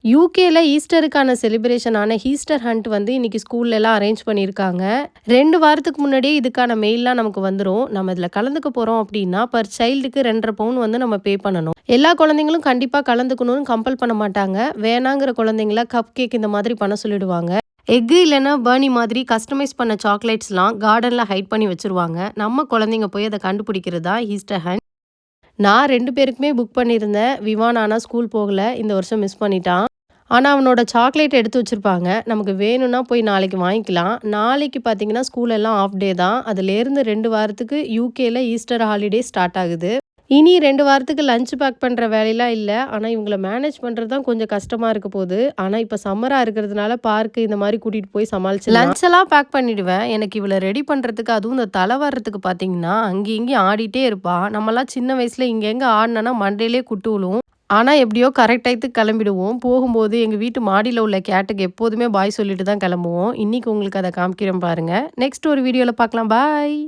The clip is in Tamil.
யூகேல ஈஸ்டருக்கான செலிப்ரேஷனான ஈஸ்டர் ஹண்ட் வந்து இன்னைக்கு ஸ்கூல்லலாம் அரேஞ்ச் பண்ணியிருக்காங்க. 2 வாரத்துக்கு முன்னாடியே இதுக்கான மெயில்லாம் நமக்கு வந்துரும். நம்ம இதில கலந்துக்க போறோம் அப்டின்னா, பர் சைல்டுக்கு 2 1/2 பவுன் வந்து நம்ம பே பண்ணணும். எல்லா குழந்தைங்களும் கண்டிப்பா கலந்துக்கணும்னு கம்பல் பண்ண மாட்டாங்க. வேணாங்கிற குழந்தைங்கள கப் கேக் இந்த மாதிரி பண்ண சொல்லிடுவாங்க. எக் இல்லன்னா பர்னி மாதிரி கஸ்டமைஸ் பண்ண சாக்லேட்ஸ்லாம் கார்டன்ல ஹைட் பண்ணி வச்சுருவாங்க. நம்ம குழந்தைங்க போய் அத கண்டுபிடிக்கிறது தான் ஈஸ்டர் ஹண்ட். நான் 2 பேருக்குமே புக் பண்ணியிருந்தேன். விவான் ஆனா ஸ்கூல் போகல. இந்த வருஷம் மிஸ் பண்ணிட்டான். ஆனா, அவனோட சாக்லேட் எடுத்து வச்சிருப்பாங்க. நமக்கு வேணும்னா போய் நாளைக்கு வாங்கிக்கலாம். நாளைக்கு பார்த்தீங்கன்னா, ஸ்கூல் எல்லாம் ஆஃப் டே தான். அதுலேருந்து 2 வாரத்துக்கு யூகேல ஈஸ்டர் ஹாலிடே ஸ்டார்ட் ஆகுது. இனி 2 வாரத்துக்கு லஞ்ச் பேக் பண்ற வேலைலாம் இல்ல. ஆனா, இவங்கள மேனேஜ் பண்றது தான் கொஞ்சம் கஷ்டமா இருக்க போது. ஆனா, இப்ப சம்மரா இருக்கிறதுனால பார்க் இந்த மாரி கூட்டிட்டு போய் சமாளிச்சிடலாம். லஞ்ச் எல்லாம் பேக் பண்ணிடுவேன். எனக்கு இவள ரெடி பண்றதுக்கு அதுவும் இந்த தல வார்றதுக்கு பார்த்தீங்கன்னா, அங்கேயும் இங்கேயும் ஆடிட்டே இருப்பா. நம்மலாம் சின்ன வயசுல இங்க எங்க ஆடுனோன்னா மண்டையிலே குட்டு விழும். ஆனா, எப்படியோ கரெக்ட் டயத்துக்கு கிளம்பிடுவோம். போகும்போது எங்க வீட்டு மாடியில உள்ள கேட்டுக்கு எப்போதுமே பாய் சொல்லிட்டு தான் கிளம்புவோம். இன்னைக்கு உங்களுக்கு அத காமிக்கிறேன் பாருங்க. நெக்ஸ்ட் ஒரு வீடியோல பார்க்கலாம். பாய்.